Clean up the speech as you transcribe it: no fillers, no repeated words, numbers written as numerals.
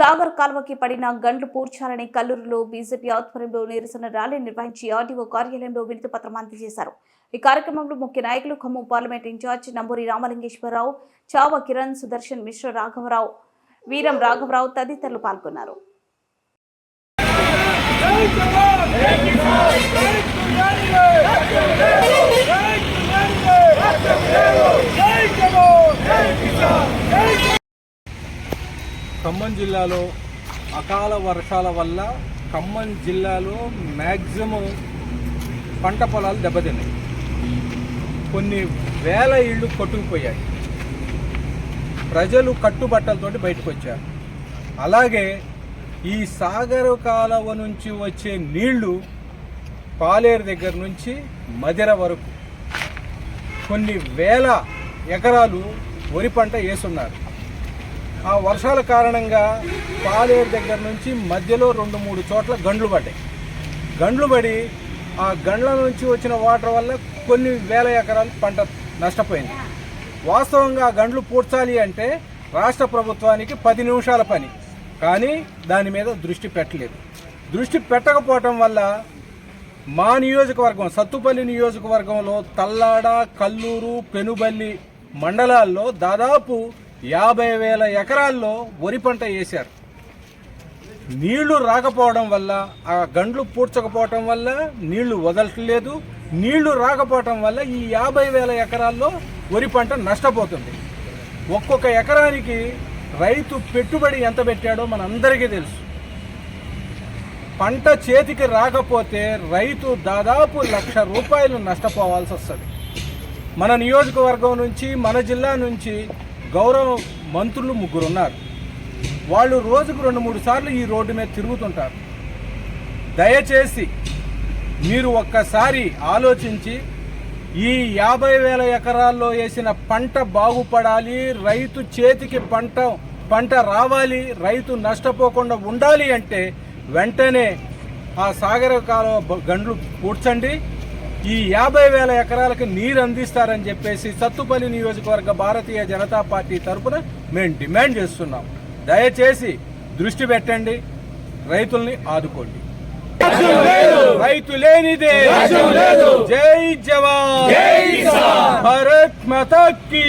సాగర్ కాల్వకి పడిన గండ్లు పూడ్చాలని కల్లూరులో బీజేపీ ఆధ్వర్యంలో నిరసన ర్యాలీ నిర్వహించి ఆర్డీఓ కార్యాలయంలో వినతి పత్రం అందజేశారు. ఈ కార్యక్రమంలో ముఖ్య నాయకులు ఖమ్మం పార్లమెంట్ ఇన్ఛార్జ్ నంబూరి రామలింగేశ్వరరావు, చావ కిరణ్, సుదర్శన్ మిశ్ర, రాఘవరావు, వీరం రాఘవరావు తదితరులు పాల్గొన్నారు. ఖమ్మం జిల్లాలో అకాల వర్షాల వల్ల ఖమ్మం జిల్లాలో మ్యాక్సిమం పంట పొలాలు దెబ్బతిన్నాయి. కొన్ని వేల ఇళ్ళు కొట్టుకుపోయాయి. ప్రజలు కట్టుబట్టలతోటి బయటకు వచ్చారు. అలాగే ఈ సాగర్ కాలువ నుంచి వచ్చే నీళ్లు పాలేరు దగ్గర నుంచి మదిర వరకు కొన్ని వేల ఎకరాలు వరి పంట వేసున్నారు. ఆ వర్షాల కారణంగా పాలేరు దగ్గర నుంచి మధ్యలో 2-3 చోట్ల గండ్లు పడ్డాయి. గండ్లు పడి ఆ గండ్ల నుంచి వచ్చిన వాటర్ వల్ల కొన్ని వేల ఎకరాలు పంట నష్టపోయింది. వాస్తవంగా ఆ గండ్లు పూడ్చాలి అంటే రాష్ట్ర ప్రభుత్వానికి 10 నిమిషాల పని, కానీ దాని మీద దృష్టి పెట్టలేదు. దృష్టి పెట్టకపోవటం వల్ల మా నియోజకవర్గం సత్తుపల్లి నియోజకవర్గంలో తల్లాడ, కల్లూరు, పెనుబల్లి మండలాల్లో దాదాపు 50,000 ఎకరాల్లో వరి పంట వేశారు. నీళ్లు రాకపోవడం వల్ల, ఆ గండ్లు పూడ్చకపోవటం వల్ల నీళ్లు వదలట్లేదు. నీళ్లు రాకపోవటం వల్ల ఈ 50,000 ఎకరాల్లో వరి పంట నష్టపోతుంది. ఒక్కొక్క ఎకరానికి రైతు పెట్టుబడి ఎంత పెట్టాడో మనందరికీ తెలుసు. పంట చేతికి రాకపోతే రైతు దాదాపు ₹1,00,000 నష్టపోవాల్సి వస్తుంది. మన నియోజకవర్గం నుంచి, మన జిల్లా నుంచి గౌరవ మంత్రులు 3 ఉన్నారు. వాళ్ళు రోజుకు 2-3 సార్లు ఈ రోడ్డు మీద తిరుగుతుంటారు. దయచేసి మీరు ఒక్కసారి ఆలోచించి ఈ 50,000 ఎకరాల్లో వేసిన పంట బాగుపడాలి, రైతు చేతికి పంట రావాలి, రైతు నష్టపోకుండా ఉండాలి అంటే వెంటనే ఆ సాగర కాలువ గండ్లు పూడ్చండి. ఈ 50,000 ఎకరాలకు నీరు అందిస్తారని చెప్పేసి సత్తుపల్లి నియోజకవర్గ భారతీయ జనతా పార్టీ తరఫున మేము డిమాండ్ చేస్తున్నాం. దయచేసి దృష్టి పెట్టండి, రైతుల్ని ఆదుకోండి. రైతు లేనిదే జై జవాన్, భారత్ మాతా కీ.